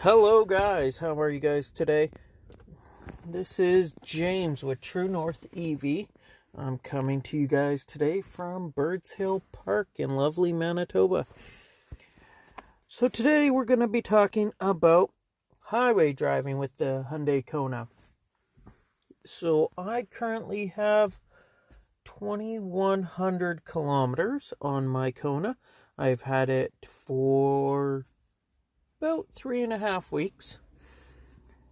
Hello guys, how are you guys today? This is James with True North EV. I'm coming to you guys today from Birds Hill Park in lovely Manitoba. So today we're going to be talking about highway driving with the Hyundai Kona. So I currently have 2,100 kilometers on my Kona. I've had it for about 3.5 weeks.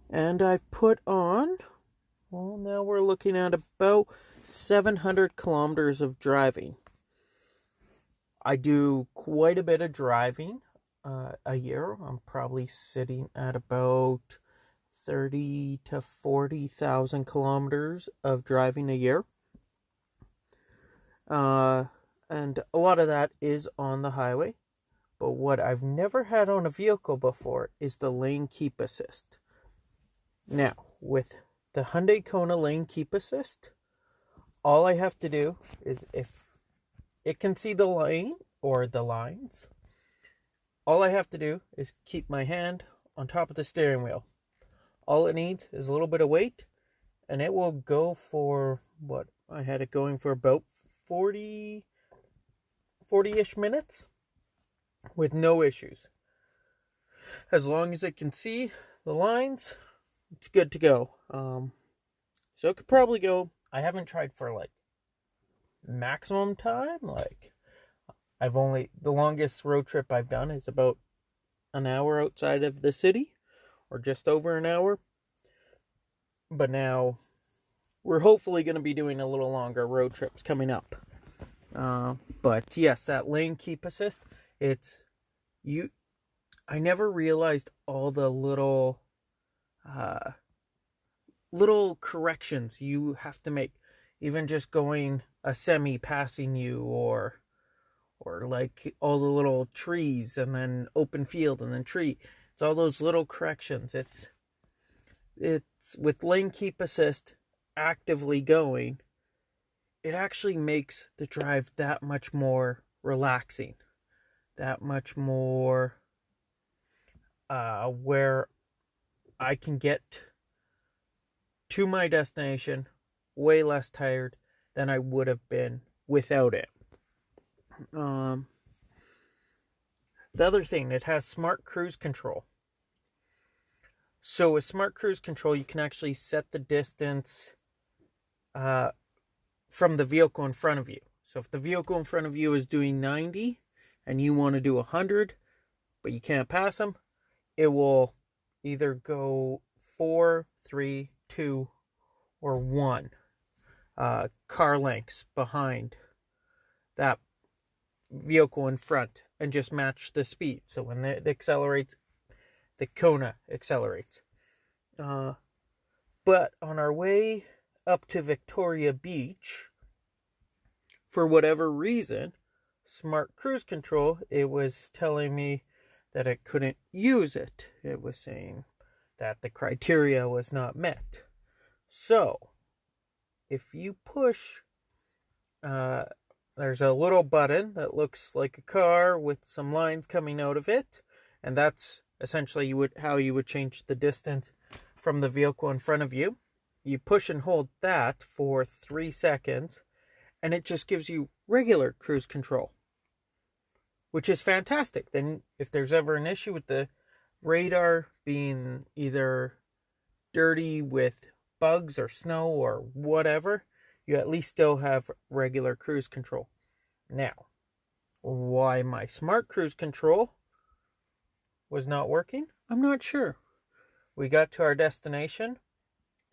And I've put on, now we're looking at about 700 kilometers of driving. I do quite a bit of driving a year. I'm probably sitting at about 30 to 40,000 kilometers of driving a year. And a lot of that is on the highway. But what I've never had on a vehicle before is the lane keep assist. Now, with the Hyundai Kona lane keep assist, all I have to do is, if it can see the lane or the lines, all I have to do is keep my hand on top of the steering wheel. All it needs is a little bit of weight, and it will go for, I had it going for about 40-ish minutes with no issues. As long as it can see the lines, it's good to go. So it could probably go, I haven't tried for maximum time. The longest road trip I've done is about an hour outside of the city, or just over an hour. But now we're hopefully going to be doing a little longer road trips coming up. But yes, that lane keep assist, I never realized all the little corrections you have to make, even just going a semi passing you, or like all the little trees and then open field and then tree. It's all those little corrections. It's with lane keep assist actively going, it actually makes the drive that much more relaxing, that much more where I can get to my destination way less tired than I would have been without it. The other thing, it has smart cruise control. So with smart cruise control, you can actually set the distance from the vehicle in front of you. So if the vehicle in front of you is doing 90 and you want to do 100, but you can't pass them, it will either go 4, 3, 2, or 1 car lengths behind that vehicle in front and just match the speed. So when it accelerates, the Kona accelerates. But on our way up to Victoria Beach, for whatever reason, Smart Cruise Control, it was telling me that it couldn't use it. It was saying that the criteria was not met. So, if you push, there's a little button that looks like a car with some lines coming out of it, and that's essentially how you would change the distance from the vehicle in front of you. You push and hold that for 3 seconds, and it just gives you regular cruise control, which is fantastic. Then if there's ever an issue with the radar being either dirty with bugs or snow or whatever, you at least still have regular cruise control. Now, why my smart cruise control was not working, I'm not sure. We got to our destination.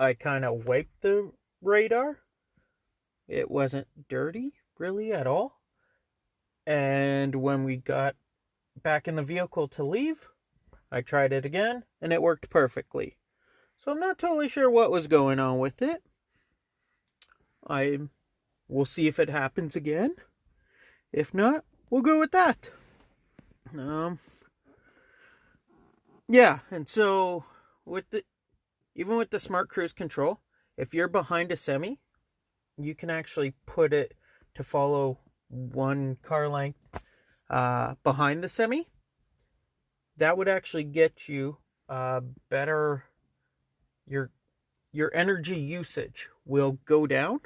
I kind of wiped the radar. It wasn't dirty really at all. And when we got back in the vehicle to leave, I tried it again and it worked perfectly. So I'm not totally sure what was going on with it. We'll see if it happens again. If not, we'll go with that. Yeah, and so even with the smart cruise control, if you're behind a semi, you can actually put it to follow 1 car length behind the semi. That would actually get you better your energy usage will go down,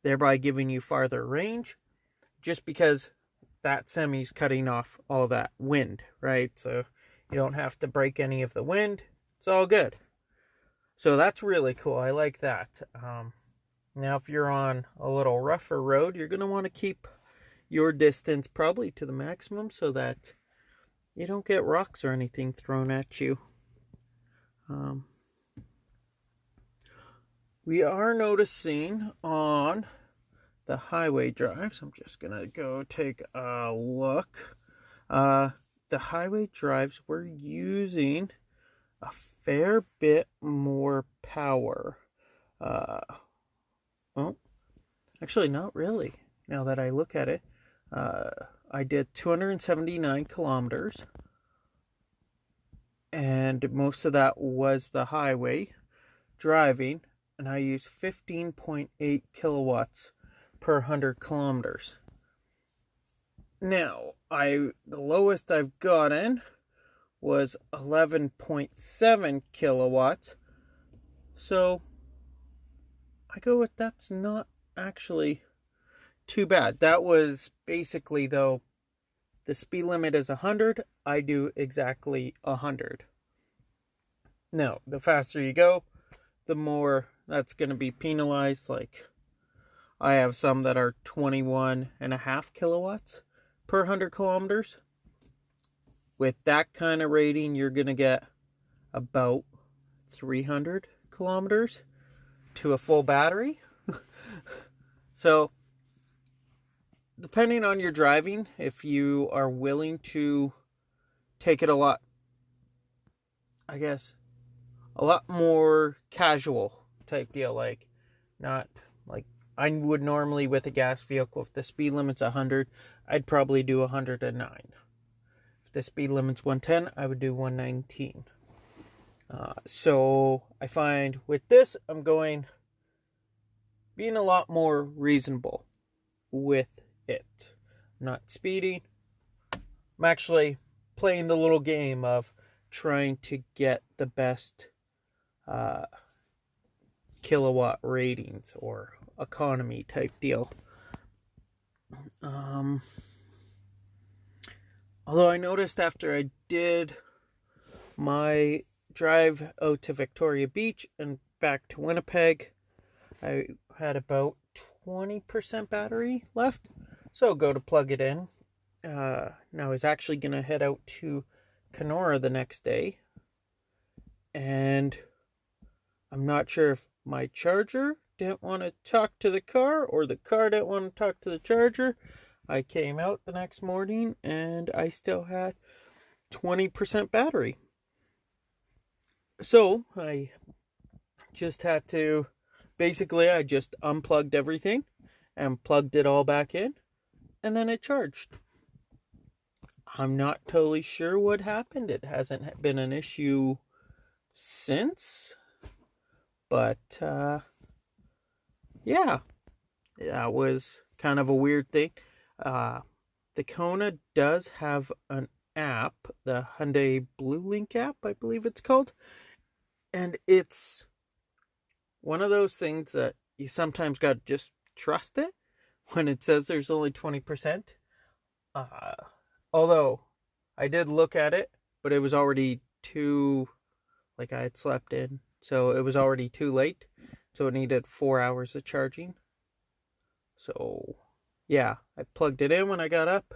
thereby giving you farther range, just because that semi's cutting off all that wind, right? So you don't have to break any of the wind. It's all good. So that's really cool. I like that. Now, if you're on a little rougher road, you're going to want to keep your distance probably to the maximum so that you don't get rocks or anything thrown at you. We are noticing on the highway drives, I'm just going to go take a look. The highway drives, we're using a fair bit more power. Well, actually, not really. Now that I look at it, I did 279 kilometers, and most of that was the highway driving, and I used 15.8 kilowatts per 100 kilometers. Now, the lowest I've gotten was 11.7 kilowatts. So I go with that's not actually too bad. That was basically, though, the speed limit is 100. I do exactly 100. Now, the faster you go, the more that's going to be penalized. Like, I have some that are 21.5 kilowatts per 100 kilometers. With that kind of rating, you're going to get about 300 kilometers to a full battery. So, depending on your driving, if you are willing to take it a lot more casual type deal, like not like I would normally with a gas vehicle, if the speed limit's 100, I'd probably do 109. If the speed limit's 110, I would do 119. So I find with this, I'm being a lot more reasonable with it. I'm not speeding. I'm actually playing the little game of trying to get the best kilowatt ratings or economy type deal. Although I noticed after I did my drive out to Victoria Beach and back to Winnipeg, I had about 20% battery left. So go to plug it in. Now I was actually going to head out to Kona the next day. And I'm not sure if my charger didn't want to talk to the car or the car didn't want to talk to the charger. I came out the next morning and I still had 20% battery. So I just had to, basically I just unplugged everything and plugged it all back in, and then it charged. I'm not totally sure what happened. It hasn't been an issue since, but yeah, that was kind of a weird thing. The Kona does have an app, the Hyundai Blue Link app, I believe it's called, and it's one of those things that you sometimes got to just trust it when it says there's only 20%. Although I did look at it, but it was already I had slept in, so it was already too late. So it needed 4 hours of charging. So yeah, I plugged it in when I got up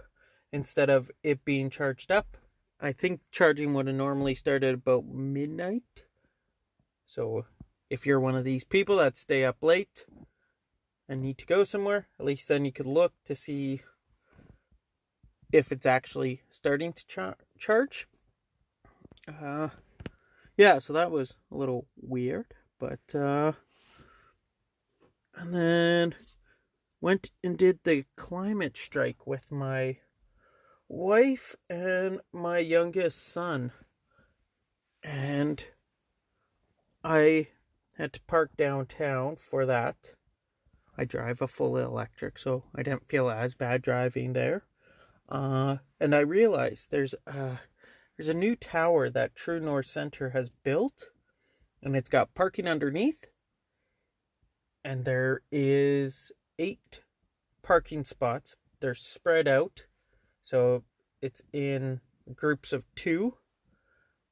instead of it being charged up. I think charging would have normally started about midnight. So if you're one of these people that stay up late and need to go somewhere, at least then you could look to see if it's actually starting to charge. Yeah, so that was a little weird, but and then went and did the climate strike with my wife and my youngest son, and I had to park downtown for that. I drive a full electric, so I didn't feel as bad driving there. And I realized there's there's a new tower that True North Center has built, and it's got parking underneath, and there is 8 parking spots. They're spread out, so it's in groups of 2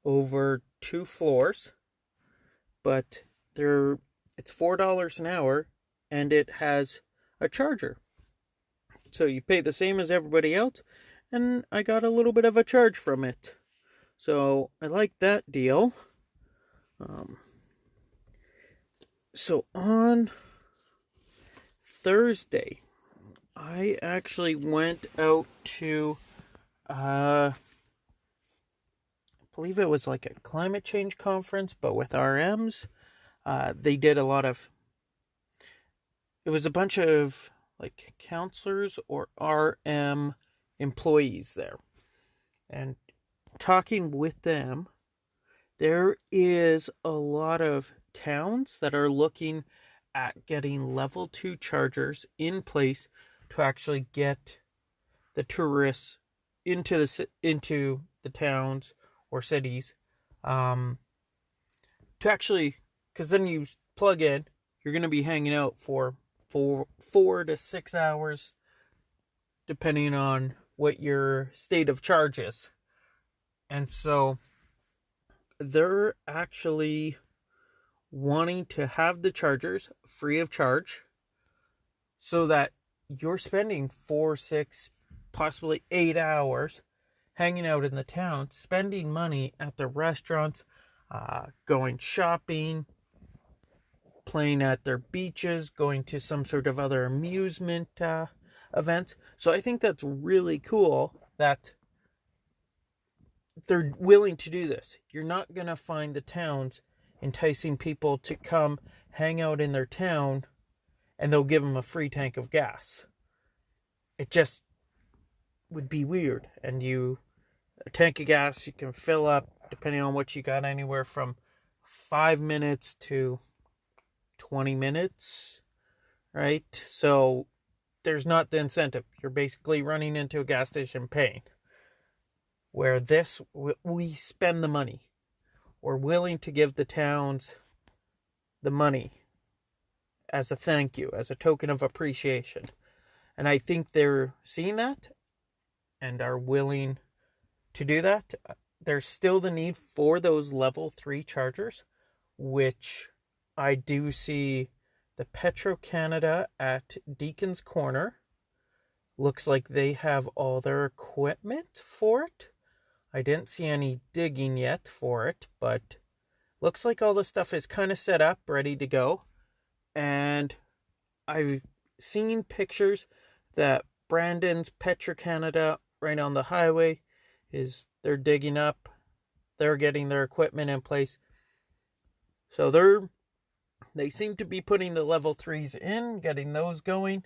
over 2 floors, but it's $4 an hour, and it has a charger. So you pay the same as everybody else, and I got a little bit of a charge from it. So I like that deal. So on Thursday, I actually went out to, I believe it was like a climate change conference, but with RMs. They did it was a bunch of like counselors or RM employees there. And talking with them, there is a lot of towns that are looking at getting level 2 chargers in place to actually get the tourists into the towns or cities, to actually, because then you plug in, you're going to be hanging out for 4 to 6 hours, depending on what your state of charge is. And so they're actually wanting to have the chargers free of charge so that you're spending 4, 6, possibly 8 hours hanging out in the town, spending money at the restaurants, going shopping, playing at their beaches, going to some sort of other amusement events. So I think that's really cool that they're willing to do this. You're not going to find the towns enticing people to come hang out in their town and they'll give them a free tank of gas. It just would be weird. And a tank of gas you can fill up, depending on what you got, anywhere from 5 minutes to 20 minutes, right? So there's not the incentive. You're basically running into a gas station paying. Where this, we spend the money. We're willing to give the towns the money as a thank you, as a token of appreciation. And I think they're seeing that and are willing to do that. There's still the need for those level 3 chargers, which I do see the Petro-Canada at Deacon's Corner. Looks like they have all their equipment for it. I didn't see any digging yet for it, but looks like all the stuff is kind of set up, ready to go. And I've seen pictures that Brandon's Petro-Canada right on the highway they're digging up. They're getting their equipment in place. So they seem to be putting the level 3s in, getting those going.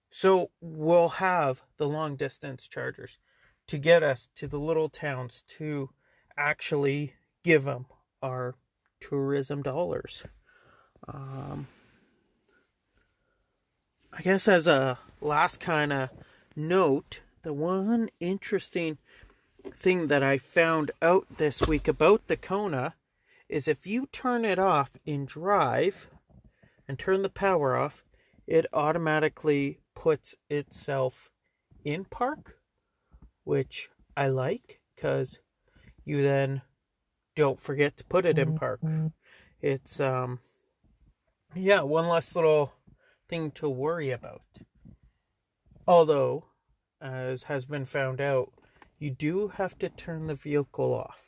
So we'll have the long distance chargers to get us to the little towns to actually give them our tourism dollars. I guess as a last kind of note, the one interesting thing that I found out this week about the Kona is if you turn it off in drive and turn the power off, it automatically puts itself in park, which I like because you then don't forget to put it in park. It's one less little thing to worry about. Although, as has been found out, you do have to turn the vehicle off.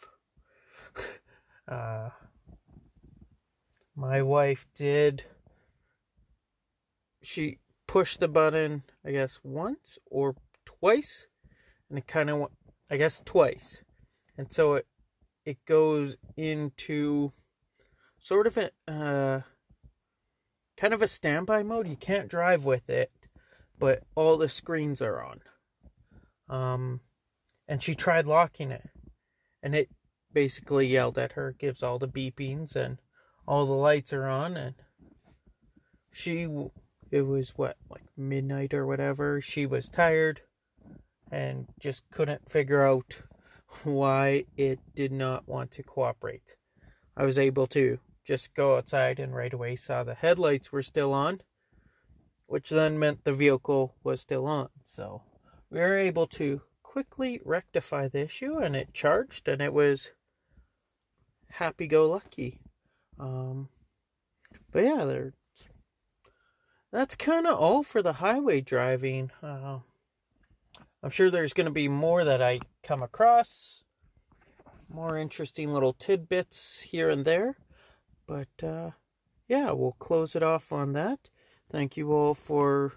My wife did. She pushed the button, I guess, once or twice. And it kind of, I guess, twice. And so it goes into sort of a kind of a standby mode. You can't drive with it, but all the screens are on. And she tried locking it, and it basically yelled at her, gives all the beepings, and all the lights are on, and it was like midnight or whatever. She was tired and just couldn't figure out why it did not want to cooperate. I was able to just go outside and right away saw the headlights were still on, which then meant the vehicle was still on. So we were able to quickly rectify the issue, and it charged, and it was happy-go-lucky. But yeah, that's kind of all for the highway driving. I'm sure there's going to be more that I come across, more interesting little tidbits here and there. But yeah, we'll close it off on that. Thank you all for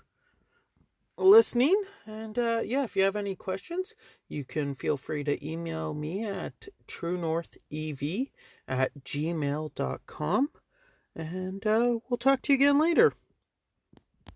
listening. And yeah, if you have any questions, you can feel free to email me at truenorthev@gmail.com. And we'll talk to you again later.